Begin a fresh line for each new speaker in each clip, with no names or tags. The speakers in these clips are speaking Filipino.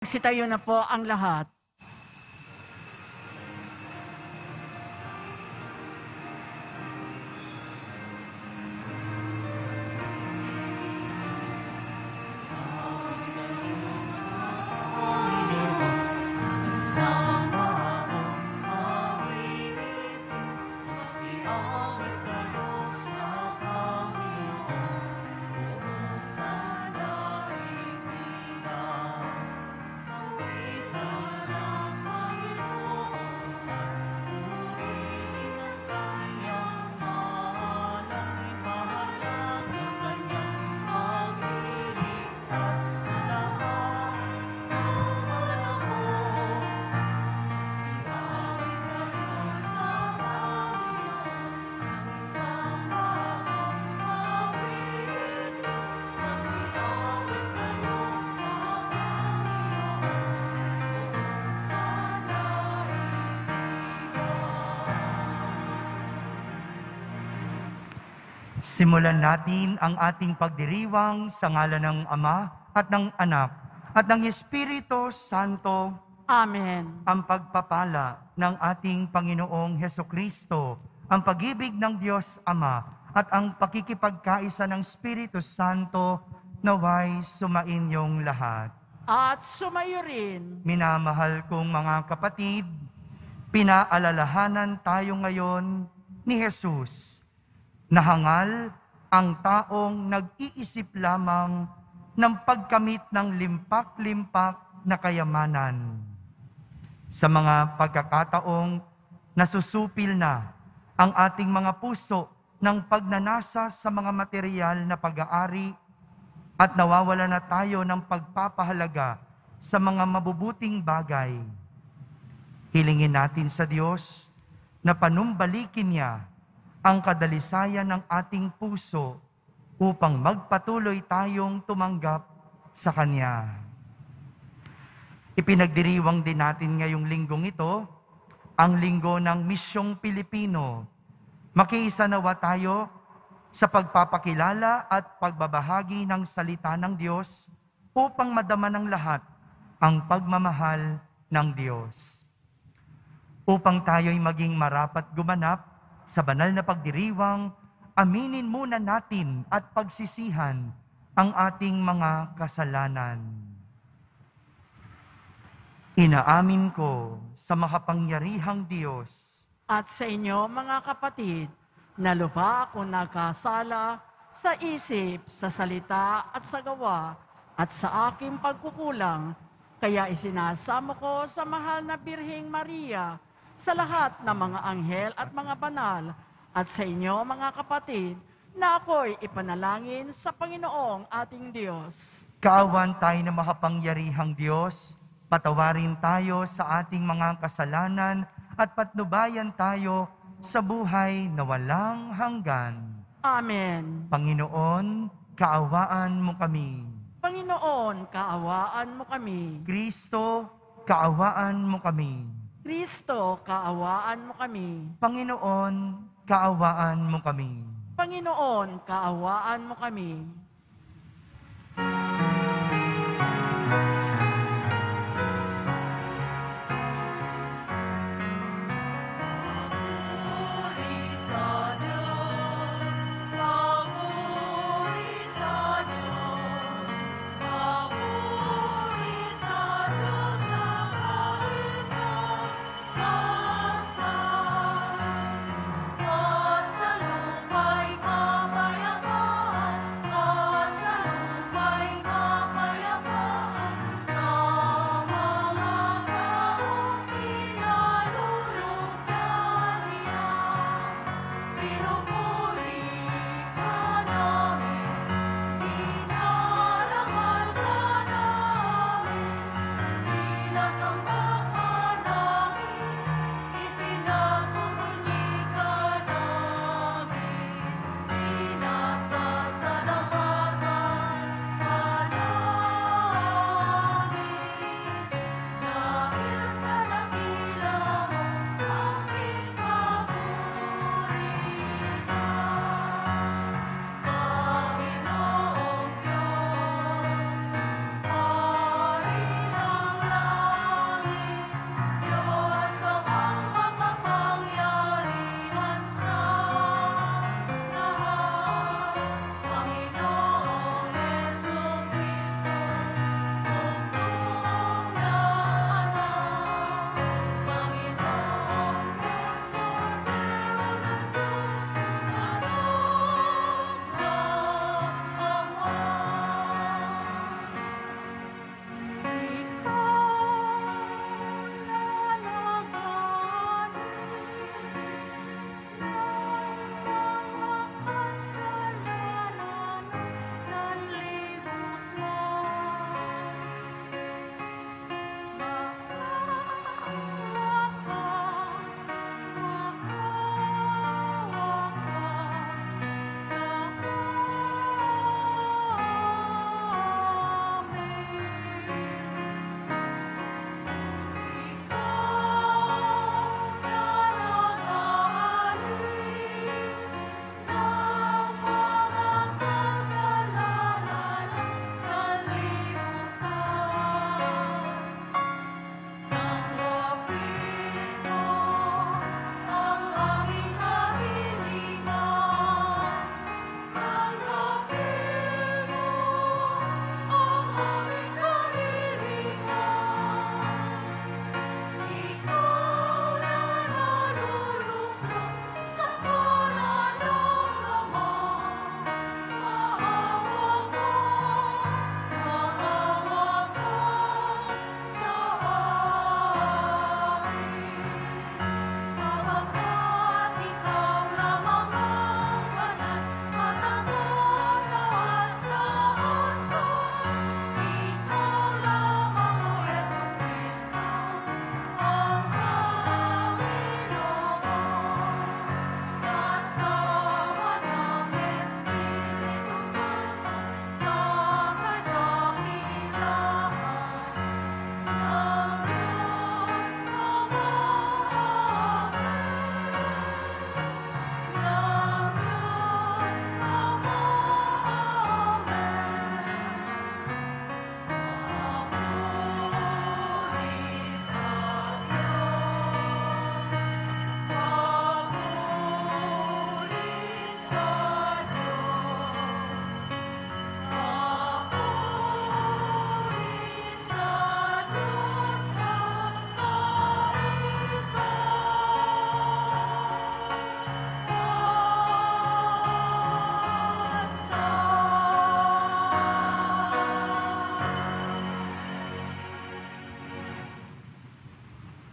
Sitayo na po ang lahat.
Simulan natin ang ating pagdiriwang sa ngalan ng Ama at ng Anak at ng Espiritu Santo.
Amen.
Ang pagpapala ng ating Panginoong Hesukristo, ang pag-ibig ng Diyos Ama at ang pakikipagkaisa ng Espiritu Santo naway sumainyong lahat.
At sumayo rin.
Minamahal kong mga kapatid, pinaalalahanan tayo ngayon ni Jesus. Nahangal ang taong nag-iisip lamang ng pagkamit ng limpak-limpak na kayamanan. Sa mga pagkakataong nasusupil na ang ating mga puso ng pagnanasa sa mga material na pag-aari at nawawala na tayo ng pagpapahalaga sa mga mabubuting bagay. Hilingin natin sa Diyos na panumbalikin niya ang kadalisayan ng ating puso upang magpatuloy tayong tumanggap sa Kanya. Ipinagdiriwang din natin ngayong linggong ito, ang linggo ng Misyong Pilipino. Makiisa nawa tayo sa pagpapakilala at pagbabahagi ng salita ng Diyos upang madama ng lahat ang pagmamahal ng Diyos. Upang tayo'y maging marapat gumanap sa banal na pagdiriwang, aminin muna natin at pagsisihan ang ating mga kasalanan. Inaamin ko sa makapangyarihang Diyos
At sa inyo mga kapatid, na lubha ako nagkasala sa isip, sa salita at sa gawa, at sa aking pagkukulang, kaya isinasamo ko sa mahal na Birheng Maria, sa lahat ng mga anghel at mga banal, at sa inyo mga kapatid, na ako'y ipanalangin sa Panginoong ating Diyos.
Kaawan tayo na makapangyarihang Diyos, patawarin tayo sa ating mga kasalanan at patnubayan tayo sa buhay na walang hanggan.
Amen.
Panginoon, kaawaan mo kami.
Panginoon, kaawaan mo kami.
Kristo, kaawaan mo kami.
Kristo, kaawaan mo kami.
Panginoon, kaawaan mo kami.
Panginoon, kaawaan mo kami.
Sa lupa'y kamayaman,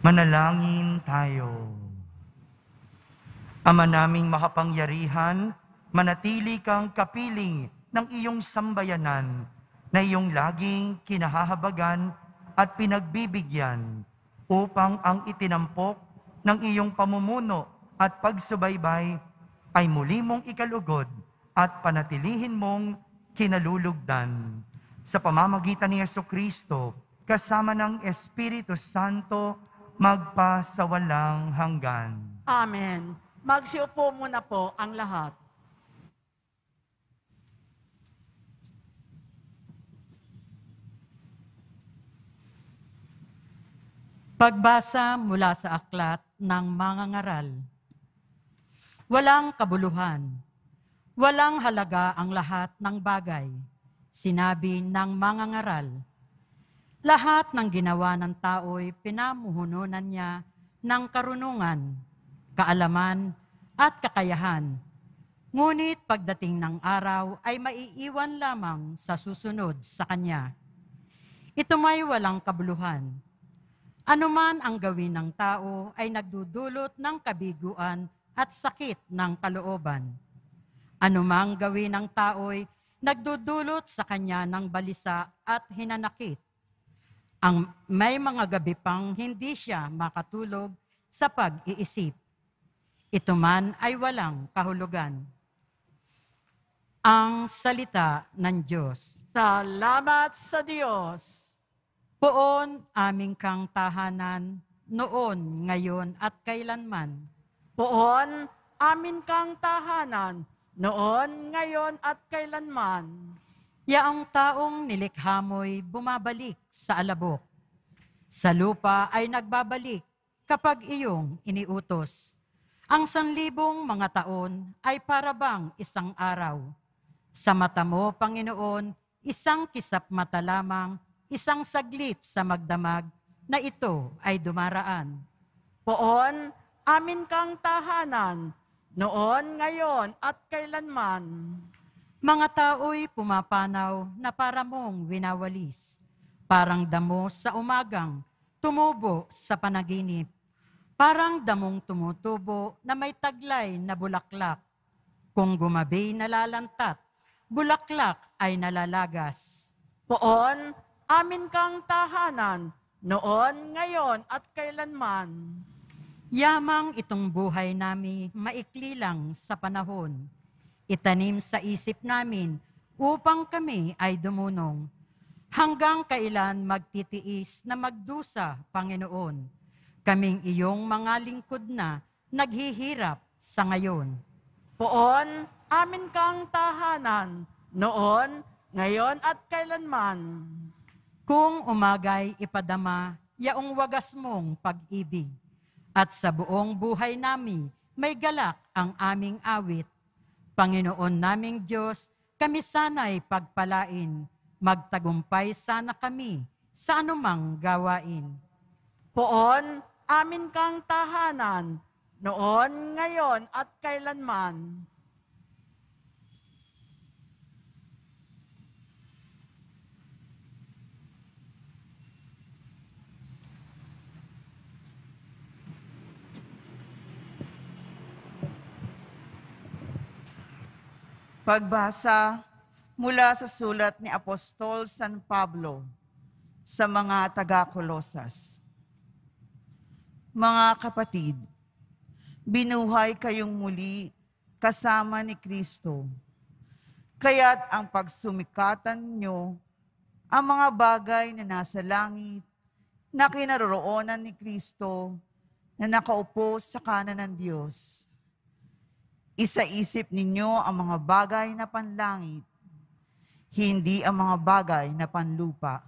Manalangin tayo. Ama naming makapangyarihan, manatili kang kapiling ng iyong sambayanan na iyong laging kinahahabagan at pinagbibigyan upang ang itinampok ng iyong pamumuno at pagsubaybay ay muli mong ikalugod at panatilihin mong kinalulugdan. Sa pamamagitan ni Jesucristo, kasama ng Espiritu Santo, magpasawalang hanggan.
Amen. Magsiupo muna po ang lahat. Pagbasa mula sa aklat ng mga ngaral. Walang kabuluhan, walang halaga ang lahat ng bagay, sinabi ng mga ngaral. Lahat ng ginawa ng tao'y pinamuhununan niya ng karunungan, kaalaman at kakayahan. Ngunit pagdating ng araw ay maiiwan lamang sa susunod sa kanya. Ito may walang kabuluhan. Anuman ang gawin ng tao ay nagdudulot ng kabiguan at sakit ng kalooban. Anumang gawin ng tao'y nagdudulot sa kanya ng balisa at hinanakit. Ang may mga gabi pang hindi siya makatulog sa pag-iisip. Ito man ay walang kahulugan. Ang salita ng Diyos. Salamat sa Diyos. Poon aming kang tahanan, noon, ngayon at kailanman. Poon amin kang tahanan, noon, ngayon at kailanman. Yaang taong nilikha mo'y bumabalik sa alabok. Sa lupa ay nagbabalik kapag iyong iniutos. Ang 1,000 mga taon ay parabang isang araw. Sa mata mo, Panginoon, isang kisap mata lamang, isang saglit sa magdamag na ito ay dumaraan. Poon, amin kang tahanan, noon, ngayon at kailanman. Mga tao'y pumapanaw na para mong winawalis. Parang damo sa umagang, tumubo sa panaginip. Parang damong tumutubo na may taglay na bulaklak. Kung gumabi nalalantat, bulaklak ay nalalagas. Poon, amin kang tahanan, noon, ngayon at kailanman. Yamang itong buhay namin maikli lang sa panahon. Itanim sa isip namin upang kami ay dumunong. Hanggang kailan magtitiis na magdusa, Panginoon? Kaming iyong mga lingkod na naghihirap sa ngayon. Poon, amin kang tahanan, noon, ngayon at kailanman. Kung umagay ipadama, yaong wagas mong pag-ibig, at sa buong buhay namin may galak ang aming awit. Panginoon naming Diyos, kami sana'y pagpalain, magtagumpay sana kami sa anumang gawain. Poon, amin kang tahanan, noon, ngayon at kailanman.
Pagbasa mula sa sulat ni Apostol San Pablo sa mga taga-Kolosas. Mga kapatid, binuhay kayong muli kasama ni Kristo. Kaya't ang pagsumikatan ninyo ang mga bagay na nasa langit na kinaroroonan ni Kristo na nakaupo sa kanan ng Diyos. Isaisip ninyo ang mga bagay na panlangit, hindi ang mga bagay na panlupa.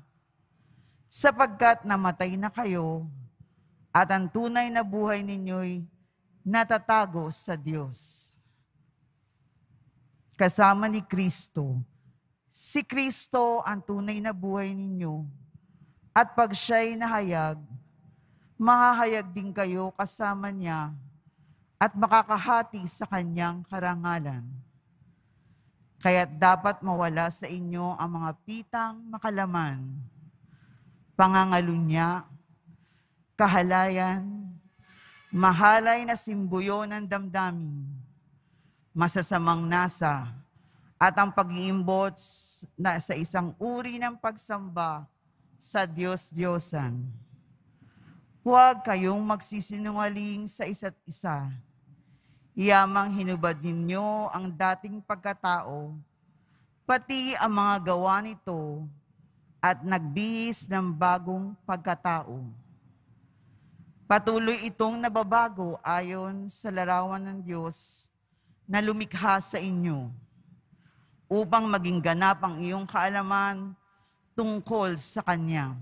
Sapagkat namatay na kayo, at ang tunay na buhay ninyo'y natatago sa Diyos. Kasama ni Kristo, si Kristo ang tunay na buhay ninyo, at pag siya'y nahayag, mahahayag din kayo kasama niya, at makakahati sa kanyang karangalan. Kaya't dapat mawala sa inyo ang mga pitang makalaman, pangangalunya, kahalayan, mahalay na simbuyo ng damdamin, masasamang nasa, at ang pag-iimbot na sa isang uri ng pagsamba sa Diyos-Diyosan. Huwag kayong magsisinungaling sa isa't isa. Iyamang hinubad ninyo ang dating pagkatao, pati ang mga gawa nito, at nagbihis ng bagong pagkatao. Patuloy itong nababago ayon sa larawan ng Diyos na lumikha sa inyo, upang maging ganap ang iyong kaalaman tungkol sa Kanya.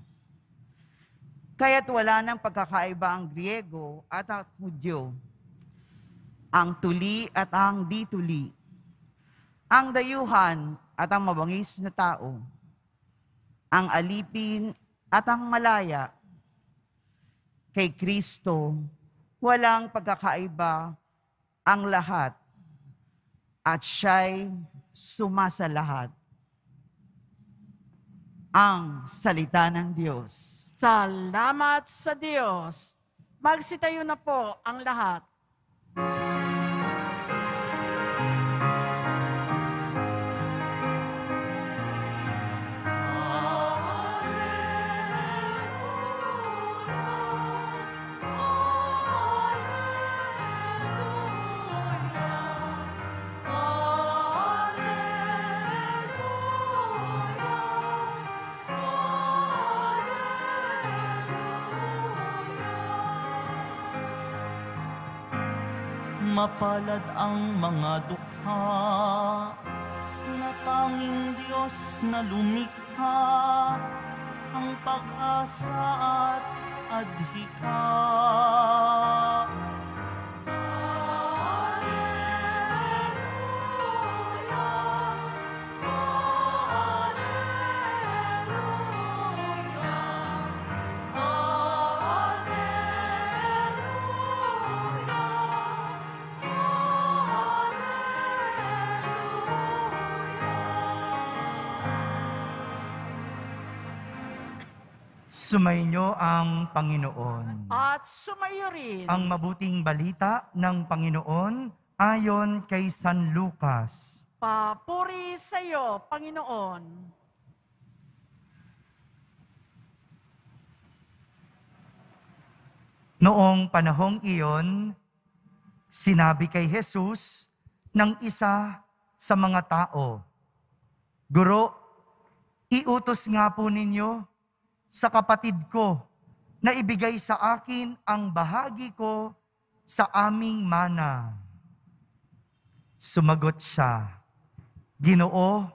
Kaya't wala nang pagkakaiba ang Griego at ang Hudyo, ang tuli at ang di-tuli, ang dayuhan at ang mabangis na tao, ang alipin at ang malaya. Kay Kristo, walang pagkakaiba ang lahat, at siya'y sumasalahat. Ang salita ng Diyos.
Salamat sa Diyos. Magsitayo na po ang lahat.
Mapalad ang mga dukha na tanging Diyos na lumikha, ang pag-asa at adhika.
Sumainyo ang Panginoon.
At sumayo rin.
Ang mabuting balita ng Panginoon ayon kay San Lucas.
Papuri sa iyo, Panginoon.
Noong panahong iyon, sinabi kay Jesus ng isa sa mga tao, "Guro, iutos nga po ninyo sa kapatid ko na ibigay sa akin ang bahagi ko sa aming mana." Sumagot siya, "Ginoo,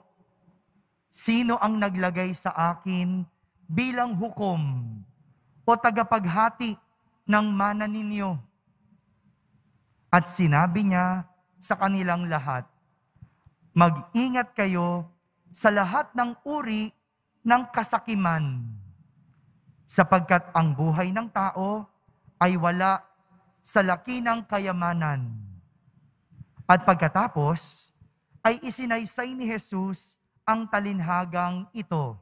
sino ang naglagay sa akin bilang hukom o tagapaghati ng mana ninyo?" At sinabi niya sa kanilang lahat, "Mag-ingat kayo sa lahat ng uri ng kasakiman, sapagkat ang buhay ng tao ay wala sa laki ng kayamanan." At pagkatapos, ay isinaysay ni Jesus ang talinhagang ito.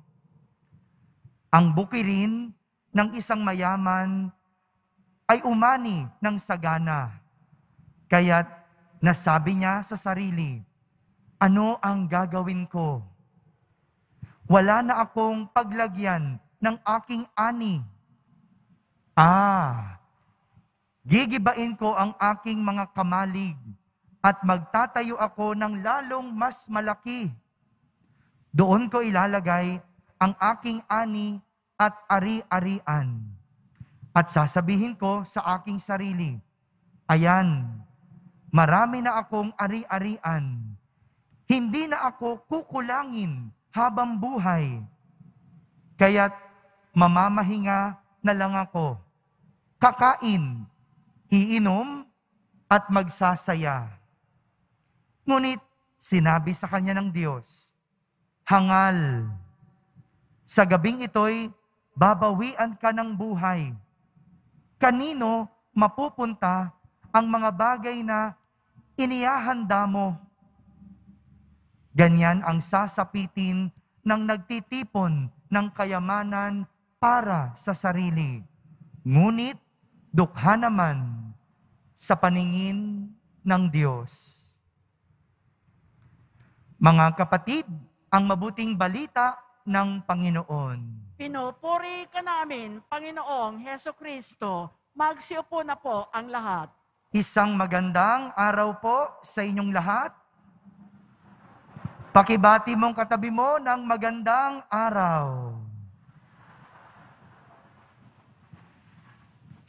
Ang bukirin ng isang mayaman ay umani ng sagana. Kaya't nasabi niya sa sarili, "Ano ang gagawin ko? Wala na akong paglagyan ng aking ani. Gigibain ko ang aking mga kamalig at magtatayo ako ng lalong mas malaki. Doon ko ilalagay ang aking ani at ari-arian. At sasabihin ko sa aking sarili, ayan, marami na akong ari-arian. Hindi na ako kukulangin habang buhay. Kaya't mamamahinga na lang ako, kakain, iinom, at magsasaya." Ngunit sinabi sa kanya ng Diyos, "Hangal, sa gabing ito'y babawian ka ng buhay. Kanino mapupunta ang mga bagay na inihahanda mo?" Ganyan ang sasapitin ng nagtitipon ng kayamanan para sa sarili, ngunit dukha naman sa paningin ng Diyos. Mga kapatid, ang mabuting balita ng Panginoon.
Pinupuri ka namin, Panginoong Heso Kristo. Magsiupo na po ang lahat.
Isang magandang araw po sa inyong lahat. Pakibati mong katabi mo ng magandang araw.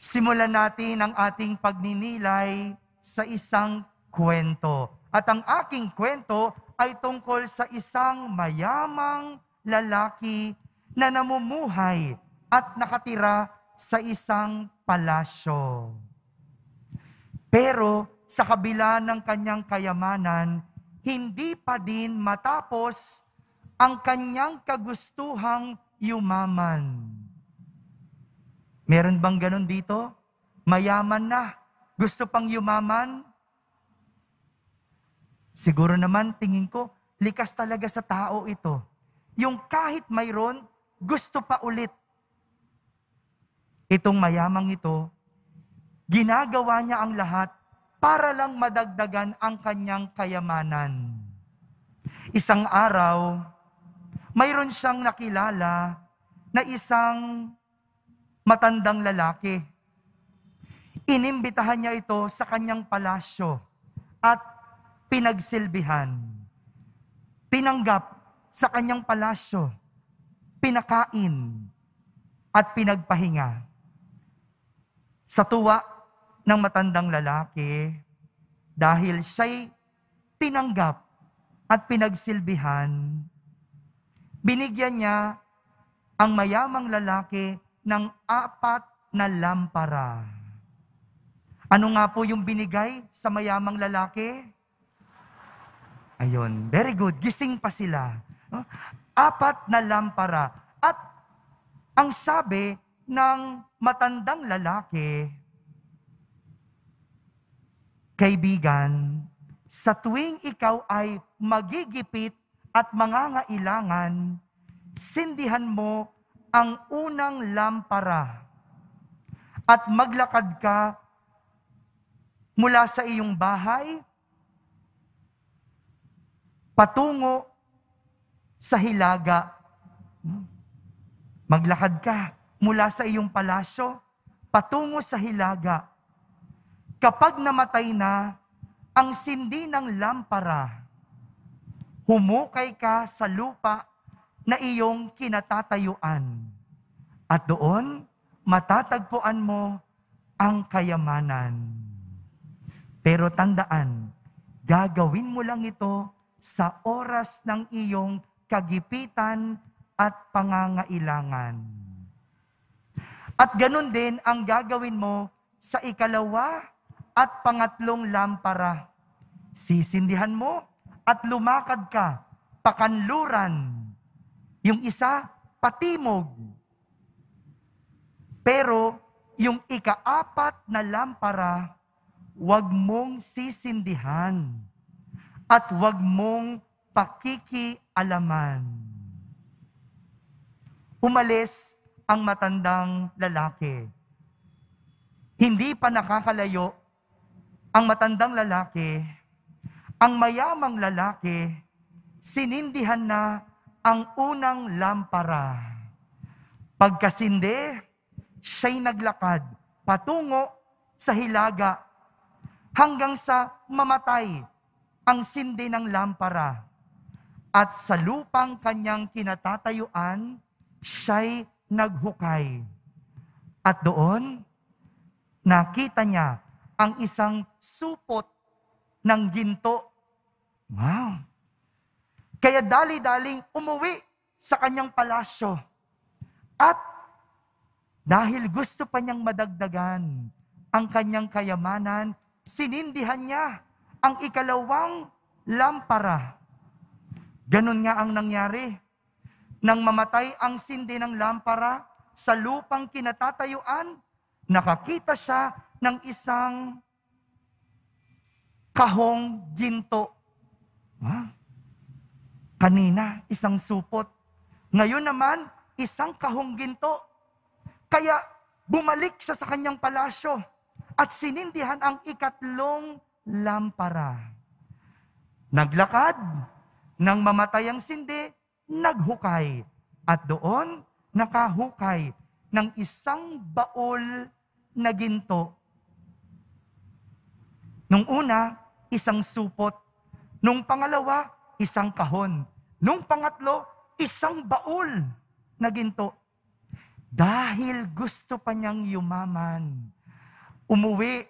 Simulan natin ang ating pagninilay sa isang kwento. At ang aking kwento ay tungkol sa isang mayamang lalaki na namumuhay at nakatira sa isang palasyo. Pero sa kabila ng kanyang kayamanan, hindi pa din matapos ang kanyang kagustuhang yumaman. Meron bang ganun dito? Mayaman na, gusto pang yumaman? Siguro naman, tingin ko, likas talaga sa tao ito. Yung kahit mayroon, gusto pa ulit. Itong mayamang ito, ginagawa niya ang lahat para lang madagdagan ang kanyang kayamanan. Isang araw, mayroon siyang nakilala na isang matandang lalaki. Inimbitahan niya ito sa kanyang palasyo at pinagsilbihan. Tinanggap sa kanyang palasyo, pinakain at pinagpahinga. Sa tuwa ng matandang lalaki, dahil siya'y tinanggap at pinagsilbihan, binigyan niya ang mayamang lalaki ng 4 na lampara. Ano nga po yung binigay sa mayamang lalaki? Ayun, very good. Gising pa sila. 4 na lampara. At ang sabi ng matandang lalaki, kaibigan, sa tuwing ikaw ay magigipit at mangangailangan, sindihan mo ang unang lampara at maglakad ka mula sa iyong bahay patungo sa hilaga. Maglakad ka mula sa iyong palasyo patungo sa hilaga. Kapag namatay na ang sindi ng lampara, humukay ka sa lupa na iyong kinatatayuan. At doon, matatagpuan mo ang kayamanan. Pero tandaan, gagawin mo lang ito sa oras ng iyong kagipitan at pangangailangan. At ganun din ang gagawin mo sa 2 at 3 lampara. Sisindihan mo at lumakad ka pakanluran. Yung isa, patimog. Pero yung 4 na lampara, huwag mong sisindihan at huwag mong pakikialaman. Umalis ang matandang lalaki. Hindi pa nakakalayo ang matandang lalaki, ang mayamang lalaki, sinindihan na ang unang lampara. Pagkasindi, siya'y naglakad patungo sa hilaga hanggang sa mamatay ang sindi ng lampara. At sa lupang kanyang kinatatayuan, siya'y naghukay. At doon, nakita niya ang isang supot ng ginto. Wow! Kaya dali-daling umuwi sa kanyang palasyo. At dahil gusto pa niyang madagdagan ang kanyang kayamanan, sinindihan niya ang 2 lampara. Ganun nga ang nangyari. Nang mamatay ang sindi ng lampara sa lupang kinatatayuan, nakakita siya ng isang kahong ginto. Kanina, isang supot. Ngayon naman, isang kahong ginto. Kaya bumalik siya sa kanyang palasyo at sinindihan ang ikatlong lampara. Naglakad, nang mamatay ang sindi, naghukay. At doon, nakahukay ng isang baul na ginto. Nung una, isang supot. Nung pangalawa, isang kahon. Nung pangatlo, isang baul na ginto. Dahil gusto pa niyang yumaman, umuwi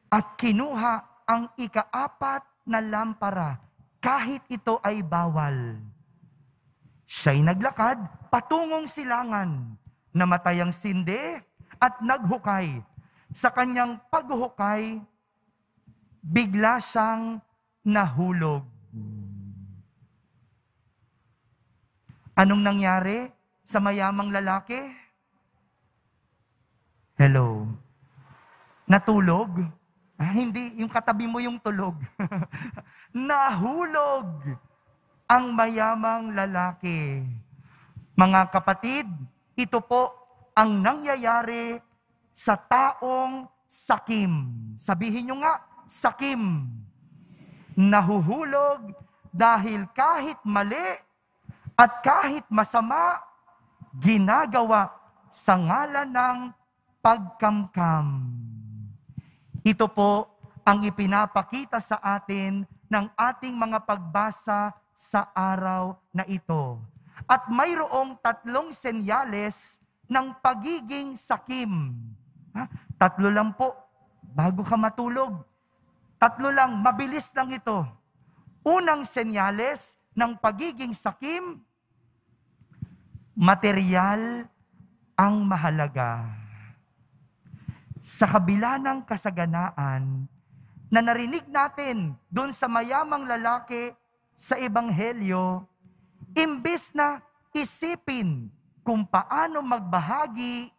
at kinuha ang ikaapat na lampara kahit ito ay bawal. Siya'y naglakad patungong silangan, namatay ang sindi at naghukay. Sa kanyang paghuhukay, bigla siyang nahulog. Anong nangyari sa mayamang lalaki? Hello? Natulog? Hindi, yung katabi mo yung tulog. Nahulog ang mayamang lalaki. Mga kapatid, ito po ang nangyayari sa taong sakim. Sabihin nyo nga, sakim. Nahuhulog dahil kahit mali at kahit masama, ginagawa sa ngalan ng pagkamkam. Ito po ang ipinapakita sa atin ng ating mga pagbasa sa araw na ito. At mayroong 3 senyales ng pagiging sakim. 3 lang po, bago ka matulog. 3 lang, mabilis lang ito. Unang senyales ng pagiging sakim, material ang mahalaga. Sa kabila ng kasaganaan na narinig natin doon sa mayamang lalaki sa Ebanghelyo, imbes na isipin kung paano magbahagi,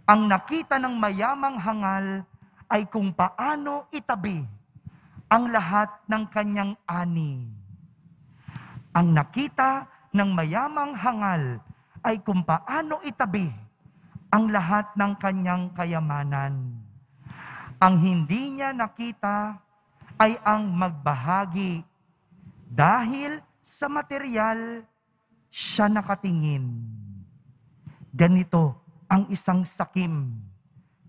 ang nakita ng mayamang hangal ay kung paano itabi ang lahat ng kanyang ani. Ang nakita ng mayamang hangal ay kung paano itabi ang lahat ng kanyang kayamanan. Ang hindi niya nakita ay ang magbahagi. Dahil sa material, siya nakatingin. Ganito ang isang sakim.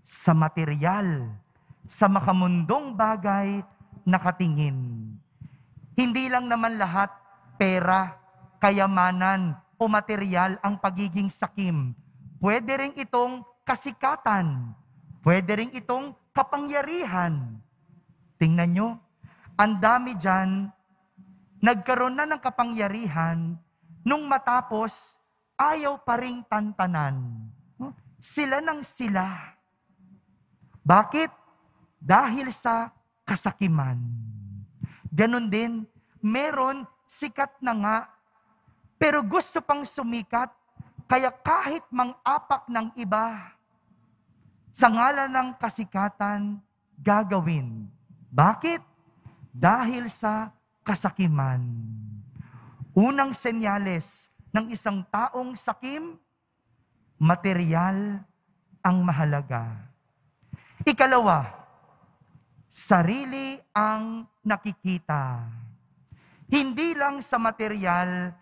Sa material, sa makamundong bagay, nakatingin. Hindi lang naman lahat pera, kayamanan, o material ang pagiging sakim. Pwede rin itong kasikatan. Pwede rin itong kapangyarihan. Tingnan nyo, ang dami dyan, nagkaroon na ng kapangyarihan, nung matapos, ayaw pa ring tantanan. Sila nang sila. Bakit? Dahil sa kasakiman. Ganon din, meron sikat na nga, pero gusto pang sumikat, kaya kahit mang-apak ng iba, sa ngalan ng kasikatan, gagawin. Bakit? Dahil sa kasakiman. Unang senyales ng isang taong sakim, material ang mahalaga. Ikalawa, sarili ang nakikita. Hindi lang sa material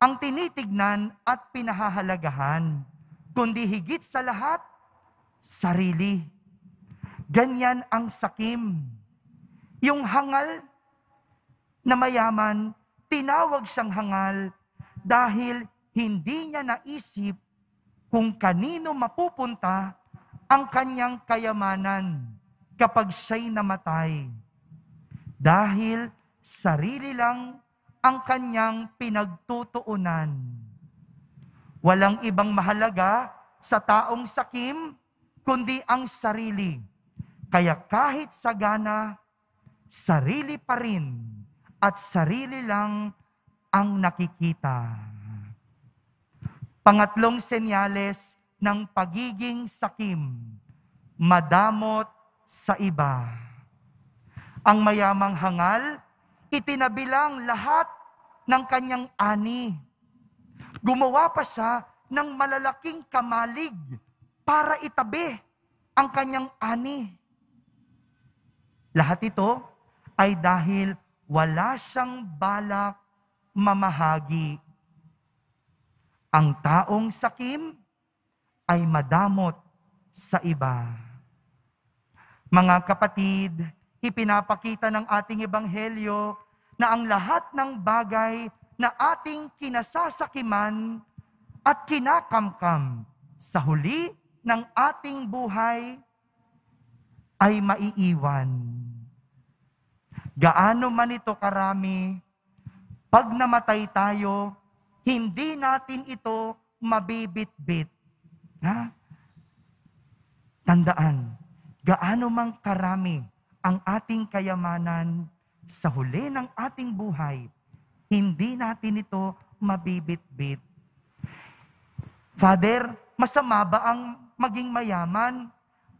ang tinitignan at pinahahalagahan, kundi higit sa lahat, sarili. Ganyan ang sakim. Yung hangal na mayaman, tinawag siyang hangal dahil hindi niya naisip kung kanino mapupunta ang kanyang kayamanan kapag siya'y namatay. Dahil sarili lang ang kanyang pinagtutuunan. Walang ibang mahalaga sa taong sakim, kundi ang sarili. Kaya kahit sagana, sarili pa rin at sarili lang ang nakikita. Pangatlong senyales ng pagiging sakim, madamot sa iba. Ang mayamang hangal, itinabilang lahat ng kanyang ani. Gumawa pa siya ng malalaking kamalig para itabi ang kanyang ani. Lahat ito ay dahil wala siyang balak mamahagi. Ang taong sakim ay madamot sa iba. Mga kapatid, ipinapakita ng ating ebanghelyo na ang lahat ng bagay na ating kinasasakiman at kinakamkam sa huli ng ating buhay ay maiiwan. Gaano man ito karami, pag namatay tayo, hindi natin ito mabibitbit. Tandaan, gaano mang karami ang ating kayamanan sa huli ng ating buhay, hindi natin ito mabibitbit. Father, masama ba ang maging mayaman?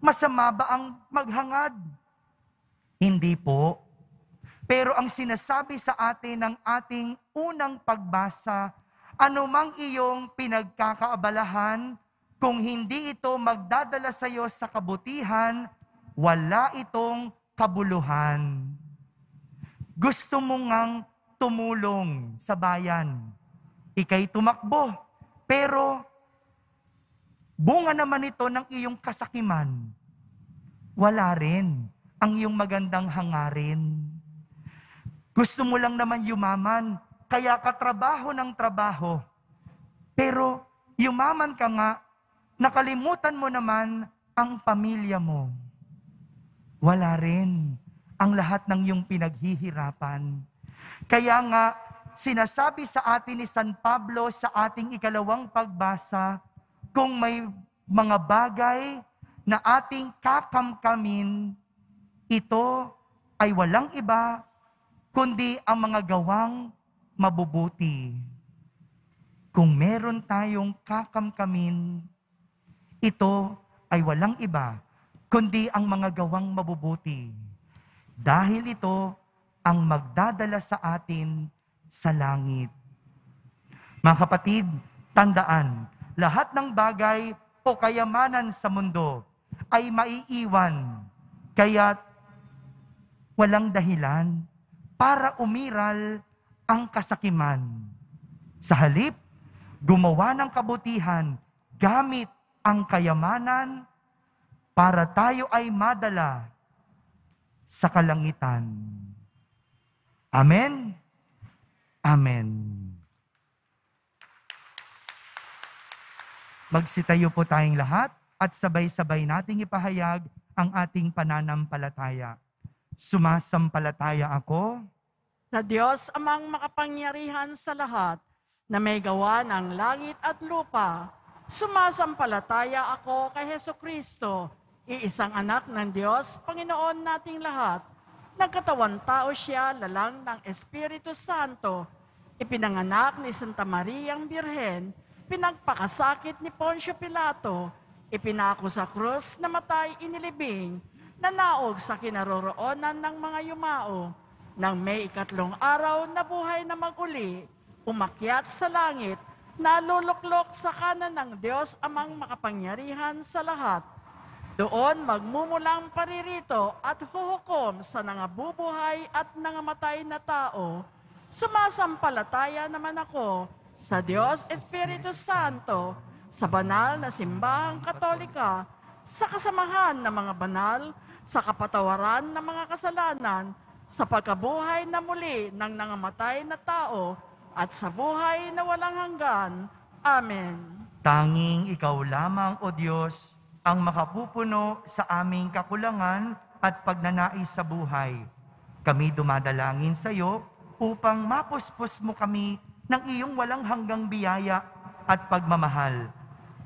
Masama ba ang maghangad? Hindi po. Pero ang sinasabi sa atin ng ating unang pagbasa, anumang iyong pinagkakaabalahan, kung hindi ito magdadala sa iyo sa kabutihan, wala itong kabuluhan. Gusto mo ngang tumulong sa bayan. Ika'y tumakbo, pero bunga naman ito ng iyong kasakiman. Wala rin ang iyong magandang hangarin. Gusto mo lang naman yumaman, kaya ka trabaho ng trabaho. Pero yumaman ka nga, nakalimutan mo naman ang pamilya mo. Wala rin ang lahat ng iyong pinaghihirapan. Kaya nga, sinasabi sa atin ni San Pablo sa ating ikalawang pagbasa, kung may mga bagay na ating kakamkamin, ito ay walang iba, kundi ang mga gawang mabubuti. Kung meron tayong kakamkamin, ito ay walang iba, kundi ang mga gawang mabubuti. Dahil ito ang magdadala sa atin sa langit. Mga kapatid, tandaan, lahat ng bagay o kayamanan sa mundo ay maiiwan, kaya walang dahilan para umiral ang kasakiman. Sa halip, gumawa ng kabutihan gamit ang kayamanan para tayo ay madala sa kalangitan. Amen? Amen. Magsitayo po tayong lahat at sabay-sabay nating ipahayag ang ating pananampalataya. Sumasampalataya ako
Sa Diyos amang makapangyarihan sa lahat, na may gawa ng langit at lupa, sumasampalataya ako kay Hesukristo, iisang anak ng Diyos, Panginoon nating lahat. Nagkatawan tao siya, lalang ng Espiritu Santo, ipinanganak ni Santa Mariang Birhen, pinagpakasakit ni Poncio Pilato, ipinako sa krus, namatay, inilibing, nanaog sa kinaroroonan ng mga yumao, nang may ikatlong araw na buhay na maguli, umakyat sa langit, naluluklok sa kanan ng Diyos amang makapangyarihan sa lahat. Doon magmumulang paririto at huhukom sa nangabubuhay at nangamatay na tao. Sumasampalataya naman ako sa Diyos Espiritu Santo, sa banal na simbahang katolika, sa kasamahan ng mga banal, sa kapatawaran ng mga kasalanan, sa pagkabuhay na muli ng nangamatay na tao, at sa buhay na walang hanggan. Amen.
Tanging ikaw lamang, O Diyos, ang makapupuno sa aming kakulangan at pagnanais sa buhay. Kami dumadalangin sa iyo upang mapuspos mo kami ng iyong walang hanggang biyaya at pagmamahal.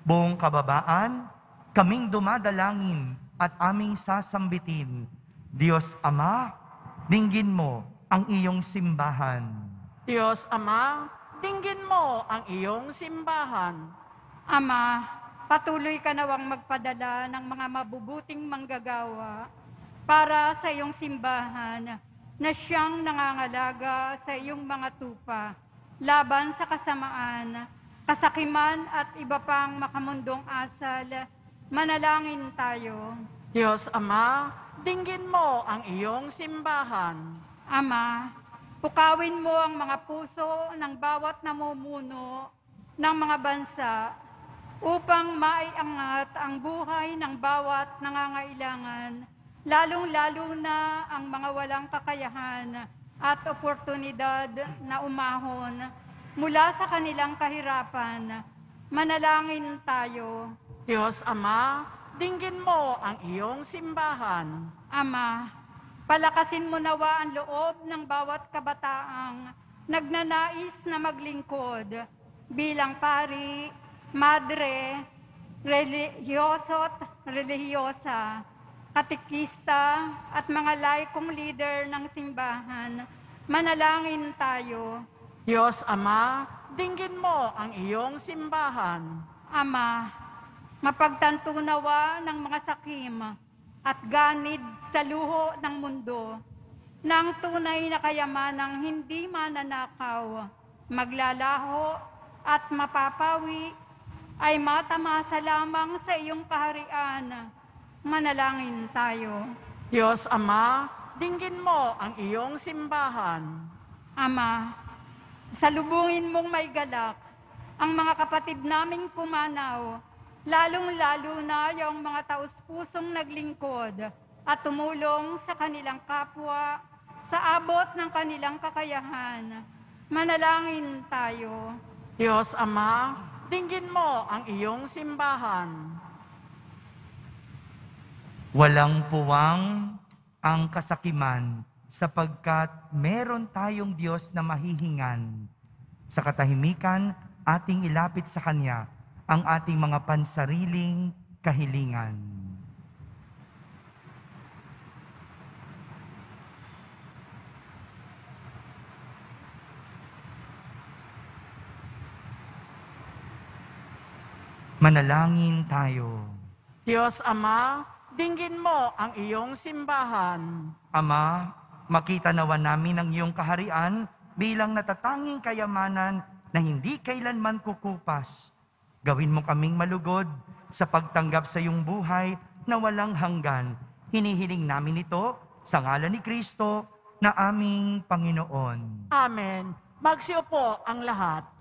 Buong kababaan, kaming dumadalangin at aming sasambitin. Diyos Ama, dinggin mo ang iyong simbahan.
Diyos Ama, dinggin mo ang iyong simbahan.
Ama, patuloy ka nawang magpadala ng mga mabubuting manggagawa para sa iyong simbahan na siyang nangangalaga sa iyong mga tupa laban sa kasamaan kasakiman at iba pang makamundong asal, manalangin tayo.
Diyos Ama, dinggin mo ang iyong simbahan.
Ama, pukawin mo ang mga puso ng bawat namumuno ng mga bansa upang maiangat ang buhay ng bawat nangangailangan, lalong-lalo na ang mga walang kakayahan at oportunidad na umahon mula sa kanilang kahirapan. Manalangin tayo.
Diyos Ama, dinggin mo ang iyong simbahan.
Ama, palakasin mo nawa ang loob ng bawat kabataang nagnanais na maglingkod bilang pari, madre, relihiyoso't relihiyosa, katikista at mga laikong leader ng simbahan. Manalangin tayo.
Diyos Ama, dinggin mo ang iyong simbahan.
Ama, mapagtanto nawa ng mga sakim at ganid sa luho ng mundo ng tunay na kayamanang hindi mananakaw, maglalaho at mapapawi ay matamasa lamang sa iyong kaharian. Manalangin tayo.
Diyos Ama, dinggin mo ang iyong simbahan.
Ama, salubungin mong may galak ang mga kapatid naming pumanaw, lalong-lalo na yung mga taus-pusong naglingkod at tumulong sa kanilang kapwa sa abot ng kanilang kakayahan. Manalangin tayo.
Diyos Ama, dinggin mo ang iyong simbahan.
Walang puwang ang kasakiman sapagkat meron tayong Diyos na mahihingan. Sa katahimikan, ating ilapit sa Kanya ang ating mga pansariling kahilingan. Manalangin tayo.
Diyos Ama, dinggin mo ang iyong simbahan.
Ama, makita nawa namin ang iyong kaharian bilang natatanging kayamanan na hindi kailanman kukupas. Gawin mo kaming malugod sa pagtanggap sa iyong buhay na walang hanggan. Hinihiling namin ito sa ngalan ni Kristo na aming Panginoon.
Amen. Magsiupo ang lahat.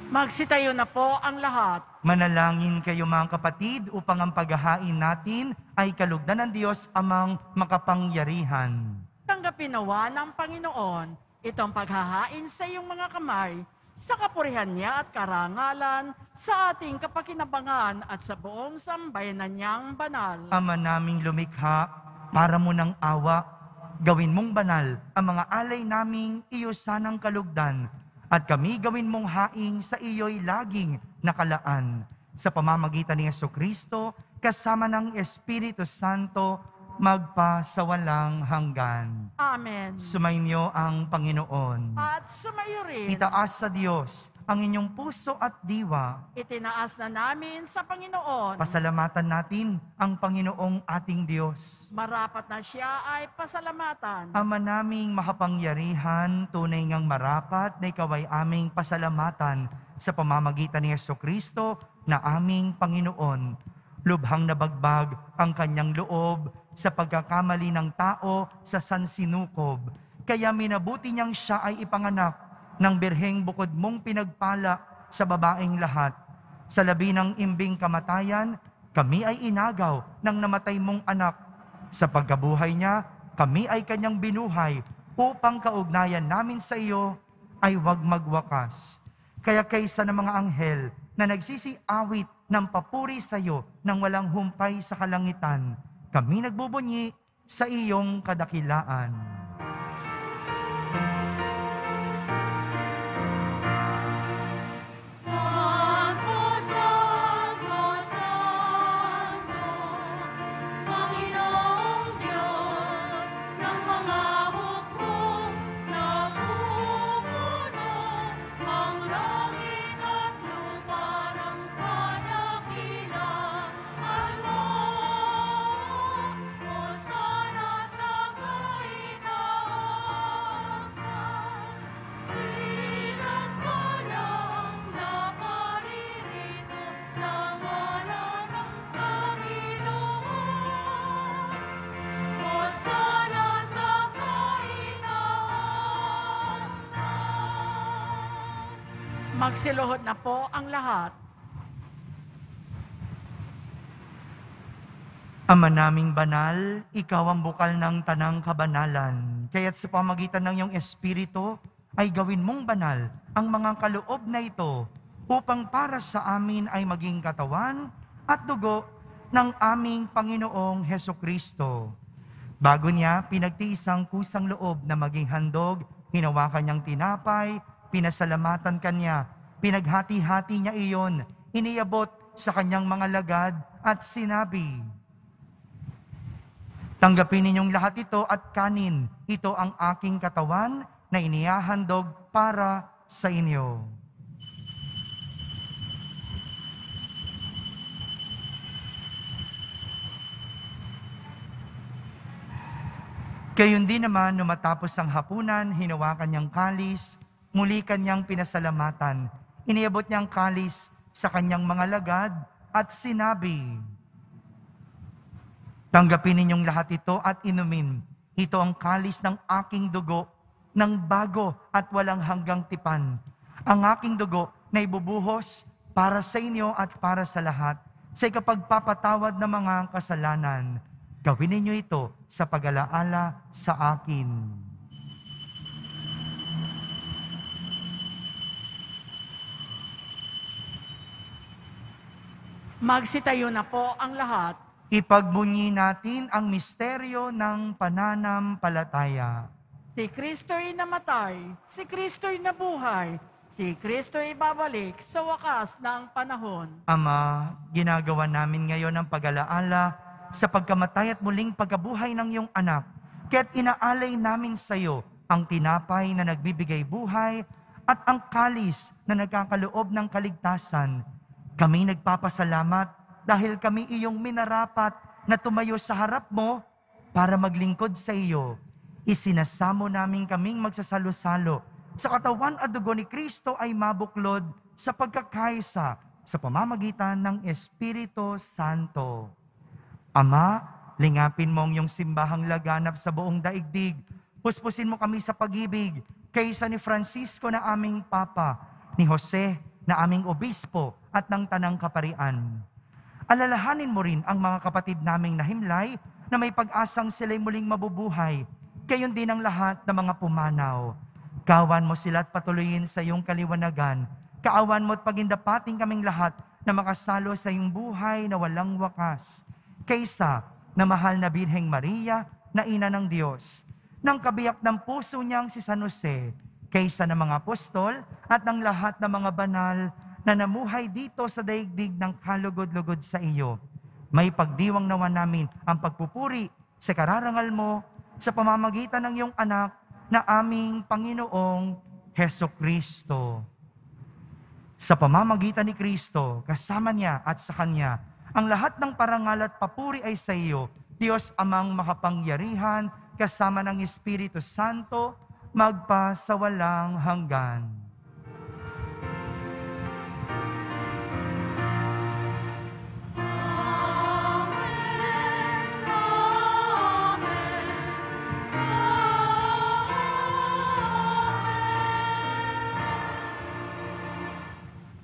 Magsitayo na po ang lahat.
Manalangin kayo mga kapatid upang ang paghahain natin ay kalugdan ng Diyos amang makapangyarihan.
Tanggapin nawa ng Panginoon itong paghahain sa iyong mga kamay sa kapurihan niya at karangalan sa ating kapakinabangan at sa buong sambayanan niyang banal.
Ama naming lumikha, para mo ng awa, gawin mong banal ang mga alay naming iyo sanang kalugdan, at kami gawin mong haing sa iyo'y laging nakalaan. Sa pamamagitan ni Jesucristo, kasama ng Espiritu Santo, magpasawalang hanggan.
Amen.
Sumainyo ang Panginoon.
At sumayo rin,
Itaas sa Diyos ang inyong puso at diwa.
itinaas na namin sa Panginoon.
Pasalamatan natin ang Panginoong ating Diyos.
Marapat na siya ay pasalamatan.
Ama naming makapangyarihan, tunay ngang marapat na ikaw ay aming pasalamatan sa pamamagitan ni Jesucristo na aming Panginoon. Lubhang nabagbag ang kanyang loob sa pagkakamali ng tao sa sansinukob. Kaya minabuti niyang siya ay ipanganak ng birheng bukod mong pinagpala sa babaeng lahat. Sa labi ng imbing kamatayan, kami ay inagaw ng namatay mong anak. Sa pagkabuhay niya, kami ay kanyang binuhay upang kaugnayan namin sa iyo ay wag magwakas. Kaya kaysa ng mga anghel na nagsisiawit ng papuri sa iyo nang walang humpay sa kalangitan, kami nagbubunyi sa iyong kadakilaan.
Magsiluhod na po ang lahat.
Ama naming banal, ikaw ang bukal ng tanang kabanalan. Kaya't sa pamagitan ng iyong Espiritu, ay gawin mong banal ang mga kaloob na ito upang para sa amin ay maging katawan at dugo ng aming Panginoong Hesukristo. Bago niya, pinagtiisang kusang loob na maging handog, hinawakan niyang tinapay, pinasalamatan kanya, pinaghati-hati niya iyon, iniabot sa kanyang mga lagad at sinabi, "Tanggapin ninyong lahat ito at kanin, ito ang aking katawan na inihahandog para sa inyo." Gayon din naman, nung matapos ang hapunan, hinawakan niyang kalis, muli kanyang pinasalamatan. Iniabot niyang kalis sa kanyang mga lagad at sinabi, "Tanggapin ninyong lahat ito at inumin. Ito ang kalis ng aking dugo, ng bago at walang hanggang tipan. Ang aking dugo na ibubuhos para sa inyo at para sa lahat, sa ikapagpapatawad ng mga kasalanan. Gawin ninyo ito sa pag-alaala sa akin."
Magsitayo na po ang lahat.
Ipagbunyi natin ang misteryo ng pananampalataya.
Si Kristo'y namatay, si Kristo'y nabuhay, si Kristo'y babalik sa wakas ng panahon.
Ama, ginagawa namin ngayon ang pag-alaala sa pagkamatay at muling pagkabuhay ng iyong anak. Kaya't inaalay namin sa iyo ang tinapay na nagbibigay buhay at ang kalis na nagkakaloob ng kaligtasan. Kami nagpapasalamat dahil kami iyong minarapat na tumayo sa harap mo para maglingkod sa iyo. Isinasamo namin kaming magsasalo-salo sa katawan at dugo ni Kristo ay mabuklod sa pagkakaisa sa pamamagitan ng Espiritu Santo. Ama, lingapin mo ang iyong simbahang laganap sa buong daigdig. Puspusin mo kami sa pag-ibig kaysa ni Francisco na aming Papa, ni Jose na aming Obispo at ng Tanang Kaparian. Alalahanin mo rin ang mga kapatid naming nahimlay na may pag-asang sila'y muling mabubuhay. Gayon din ang lahat ng mga pumanaw. Kawan mo sila at patuloyin sa iyong kaliwanagan. Kaawan mo at pagindapating kaming lahat na makasalo sa iyong buhay na walang wakas. Kaysa na mahal na Birheng Maria na ina ng Diyos, ng kabiyak ng puso niyang si San Jose, kaysa ng mga apostol at ng lahat ng mga banal na namuhay dito sa daigdig ng kalugod-lugod sa iyo. May pagdiwang nawa namin ang pagpupuri sa kararangal mo sa pamamagitan ng iyong anak na aming Panginoong Hesukristo. Sa pamamagitan ni Kristo, kasama niya at sa Kanya, ang lahat ng parangal at papuri ay sa iyo, Diyos Amang makapangyarihan, kasama ng Espiritu Santo, magpa sa walang hanggan.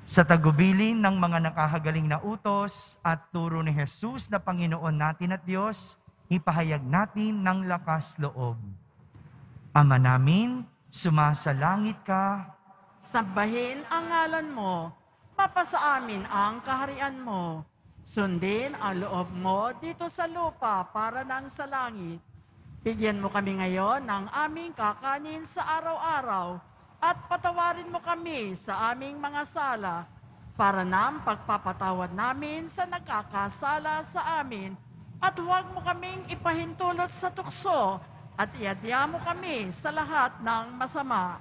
Sa tagubilin ng mga nakahagaling na utos at turo ni Jesus na Panginoon natin at Diyos, ipahayag natin ng lakas loob. Ama namin, sumasalangit ka,
Sambahin ang ngalan mo, mapasa amin ang kaharian mo. Sundin ang loob mo dito sa lupa para nang sa langit. Bigyan mo kami ngayon ng aming kakanin sa araw-araw at patawarin mo kami sa aming mga sala para nang pagpapatawad namin sa nagkakasala sa amin at huwag mo kaming ipahintulot sa tukso at iadya mo kami sa lahat ng masama.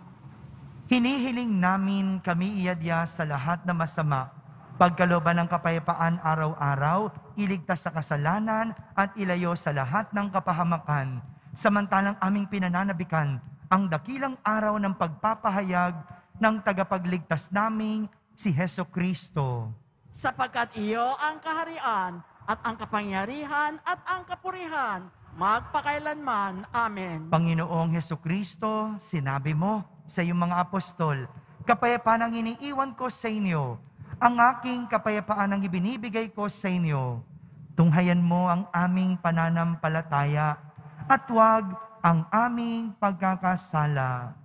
hinihiling namin kami iadya sa lahat na masama, pagkalooban ng kapayapaan araw-araw, iligtas sa kasalanan at ilayo sa lahat ng kapahamakan, samantalang aming pinananabikan ang dakilang araw ng pagpapahayag ng tagapagligtas naming si Heso Kristo.
Sapagkat iyo ang kaharian at ang kapangyarihan at ang kapurihan, magpakailanman. Amen.
Panginoong Heso Kristo, sinabi mo sa iyong mga apostol, kapayapaan ang iniiwan ko sa inyo, ang aking kapayapaan ang ibinibigay ko sa inyo. Tunghayan mo ang aming pananampalataya at huwag ang aming pagkakasala.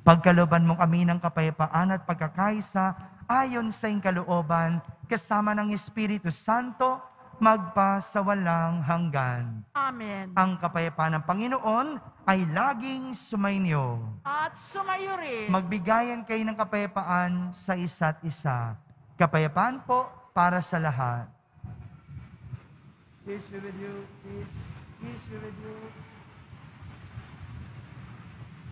Pagkalooban mo kami ng kapayapaan at pagkakaisa ayon sa iyong kalooban, kasama ng Espiritu Santo, magpa sa walang hanggan.
Amen.
Ang kapayapaan ng Panginoon ay laging sumainyo.
At sumayo rin.
Magbigayan kayo ng kapayapaan sa isa't isa. Kapayapaan po para sa lahat. Peace be with you. Peace be with you.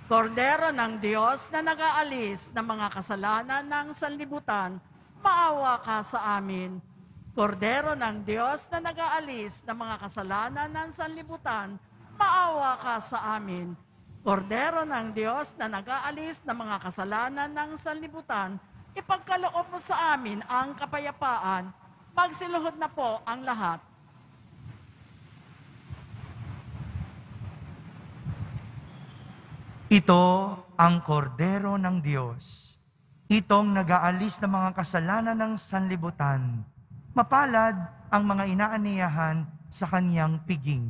Kordero ng Diyos na nag-aalis ng mga kasalanan ng sanlibutan, maawa ka sa amin. Kordero ng Diyos na nag-aalis ng mga kasalanan ng sanlibutan, maawa ka sa amin. Kordero ng Diyos na nag-aalis ng mga kasalanan ng sanlibutan, ipagkaloob mo sa amin ang kapayapaan. Magsiluhod na po ang lahat.
Ito ang kordero ng Diyos. Itong nag-aalis ng mga kasalanan ng sanlibutan. Mapalad ang mga inaaniyahan sa kanyang piging.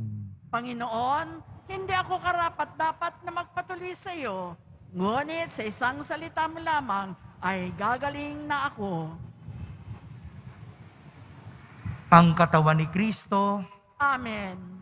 Panginoon, hindi ako karapat-dapat na magpatuloy sa iyo, ngunit sa isang salita mo lamang ay gagaling na ako.
Ang katawan ni Kristo,
Amen.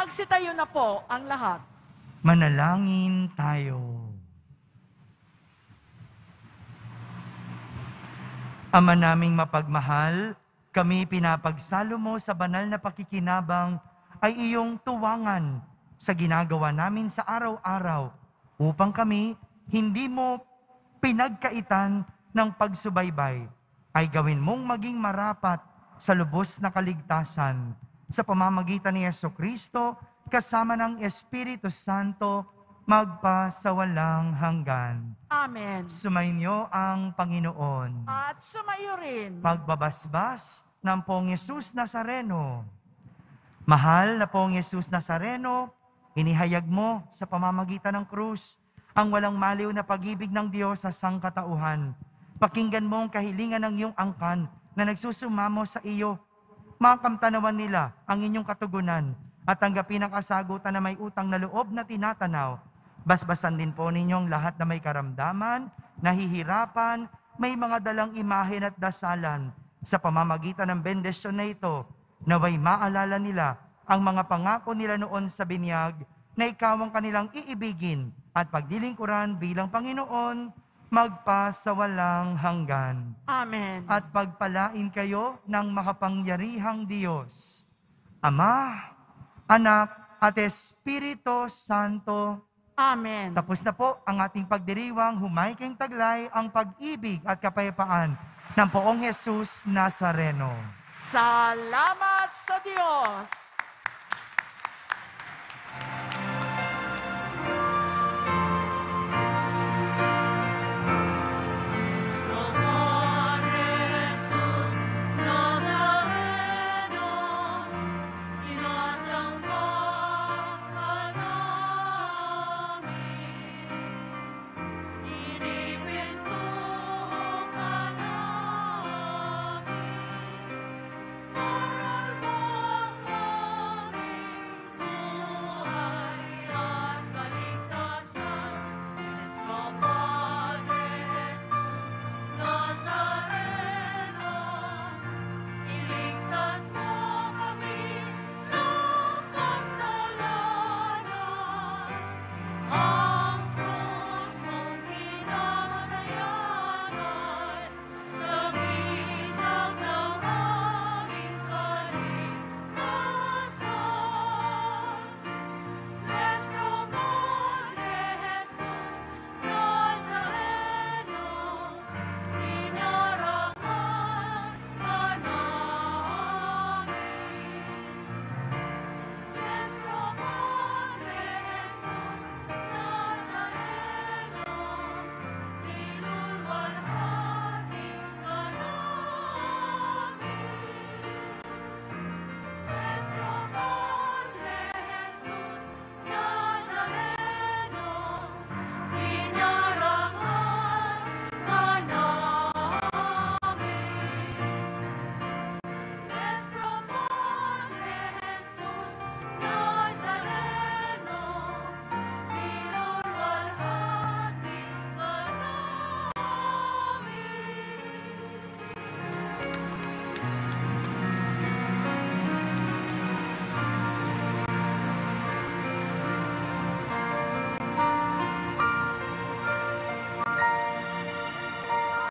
Magsitayo na po ang lahat.
Manalangin tayo. Ama naming mapagmahal, kami pinapagsalo mo sa banal na pakikinabang ay iyong tuwangan sa ginagawa namin sa araw-araw upang kami hindi mo pinagkaitan ng pagsubaybay ay gawin mong maging marapat sa lubos na kaligtasan sa pamamagitan ni Jesucristo kasama ng Espiritu Santo magpasawalang hanggan.
Amen.
Sumainyo ang Panginoon.
At sumayo rin.
Pagbabasbas ng Poong Yesus Nazareno. Mahal na Poong Yesus Nazareno, inihayag mo sa pamamagitan ng krus ang walang maliw na pag-ibig ng Diyos sa sangkatauhan. Pakinggan mo ang kahilingan ng iyong angkan na nagsusumamo sa iyo. Makamtanawan nila ang inyong katugunan at tanggapin ang kasagutan na may utang na loob na tinatanaw. Basbasan din po ninyong lahat na may karamdaman, nahihirapan, may mga dalang imahen at dasalan. Sa pamamagitan ng bendisyon na ito, naway maalala nila ang mga pangako nila noon sa binyag na ikaw ang kanilang iibigin at pagdilingkuran bilang Panginoon, magpasawalang hanggan.
Amen.
At pagpalain kayo ng makapangyarihang Diyos, Ama, Anak, at Espiritu Santo.
Amen.
Tapos na po ang ating pagdiriwang, humaykeng taglay ang pag-ibig at kapayapaan ng Poong Jesus Nazareno.
Salamat sa Diyos.